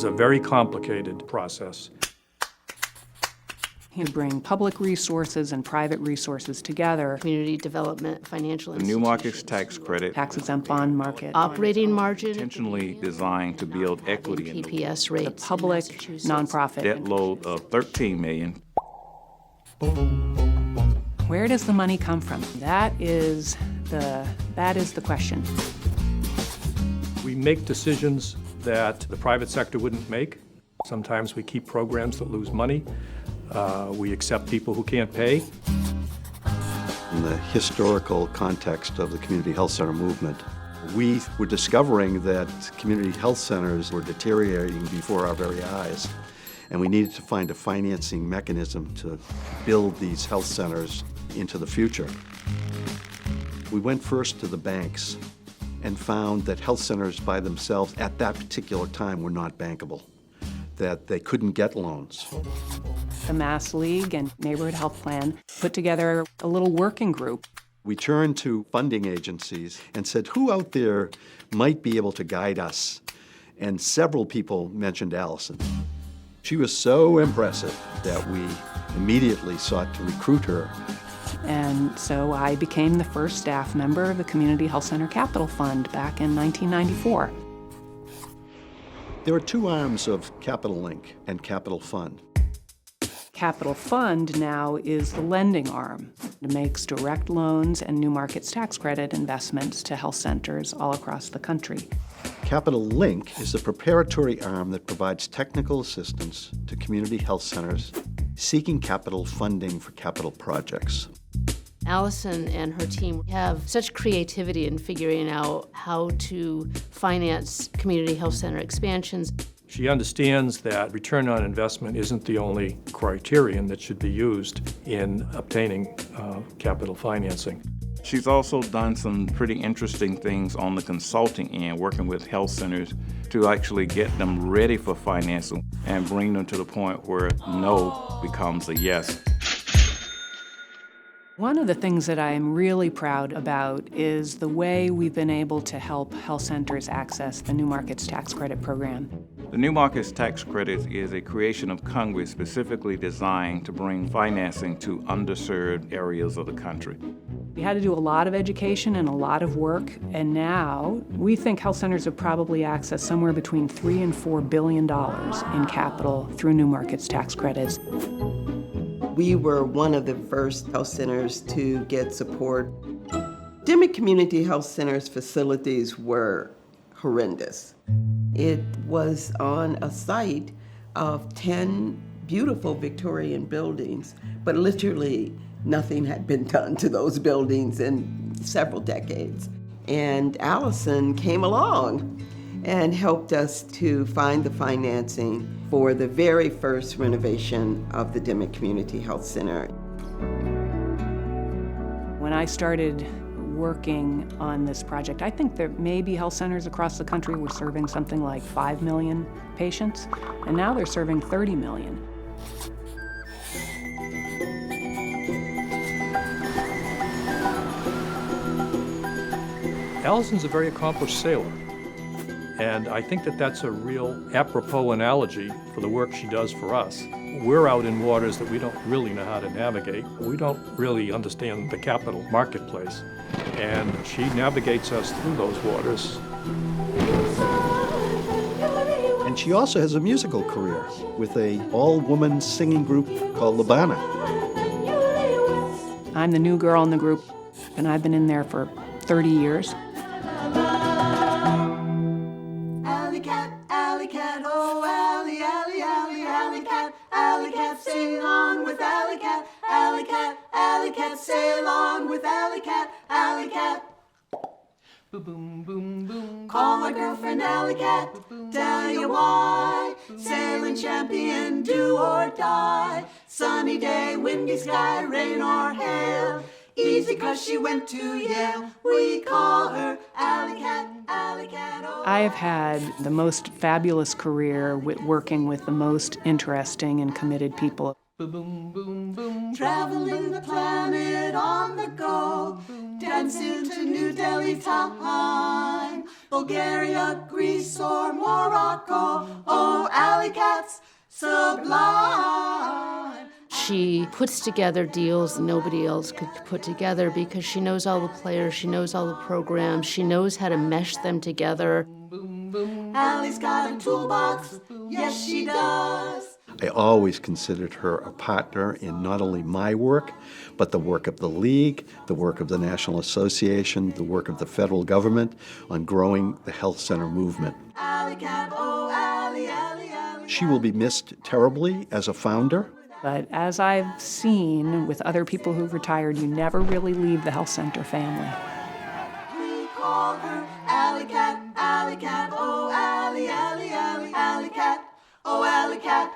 is a very complicated process. You bring public resources and private resources together. Community development, financial The institutions. New Markets tax credit, Tax-exempt bond market. Operating margin. intentionally designed to build equity in the PPS rates. The public, nonprofit. debt load of $13 million. Where does the money come from? That is the question. We make decisions that the private sector wouldn't make. Sometimes we keep programs that lose money. We accept people who can't pay. In the historical context of the community health center movement, we were discovering that community health centers were deteriorating before our very eyes, and we needed to find a financing mechanism to build these health centers into the future. We went first to the banks and found that health centers by themselves at that particular time were not bankable, that they couldn't get loans. The Mass League and Neighborhood Health Plan put together a little working group. We turned to funding agencies and said, who out there might be able to guide us? And several people mentioned Allison. She was so impressive that we immediately sought to recruit her. And so I became the first staff member of the Community Health Center Capital Fund back in 1994. There are two arms of Capital Link and Capital Fund. Capital Fund now is the lending arm. It makes direct loans and New Markets tax credit investments to health centers all across the country. Capital Link is the preparatory arm that provides technical assistance to community health centers seeking capital funding for capital projects. Allison and her team have such creativity in figuring out how to finance community health center expansions. She understands that return on investment isn't the only criterion that should be used in obtaining capital financing. She's also done some pretty interesting things on the consulting end, working with health centers to actually get them ready for financing and bring them to the point where no becomes a yes. One of the things that I am really proud about is the way we've been able to help health centers access the New Markets Tax Credit Program. The New Markets tax credit is a creation of Congress specifically designed to bring financing to underserved areas of the country. We had to do a lot of education and a lot of work, and now we think health centers have probably accessed somewhere between $3 and $4 billion in capital through New Markets tax credits. We were one of the first health centers to get support. Dimmick Community Health Center's facilities were horrendous. It was on a site of 10 beautiful Victorian buildings, but literally nothing had been done to those buildings in several decades. And Allison came along and helped us to find the financing for the very first renovation of the Dimmick Community Health Center. When I started working on this project, I think there may be health centers across the country were serving something like 5 million patients, and now they're serving 30 million. Allison's a very accomplished sailor, and I think that that's a real apropos analogy for the work she does for us. We're out in waters that we don't really know how to navigate. We don't really understand the capital marketplace, and she navigates us through those waters. And she also has a musical career with a all-woman singing group called Labana. I'm the new girl in the group, and I've been in there for 30 years. Alley cat, oh, alley, alley, alley, alley cat, sail on with alley cat, sail on with alley cat. Boom, boom, boom, boom. Call my girlfriend alley cat, tell you why. Sailing champion, do or die. Sunny day, windy sky, rain or hail. Easy 'cause she went to Yale. We call her alley cat, oh. I have had the most fabulous career working with the most interesting and committed people. Boom, boom, boom. Traveling the planet on the go. Dancing to New Delhi time. Bulgaria, Greece, or Morocco. Oh, Alley Cat's sublime. She puts together deals nobody else could put together because she knows all the players, she knows all the programs, she knows how to mesh them together. Allie's got a toolbox, yes she does. I always considered her a partner in not only my work, but the work of the League, the work of the National Association, the work of the federal government on growing the health center movement. Alley Cat, oh Allie, Allie, Allie. She will be missed terribly as a founder. But as I've seen with other people who've retired, you never really leave the health center family. We call her Alley Cat, oh Allie, Allie, Allie, Alley Cat, oh Alley Cat.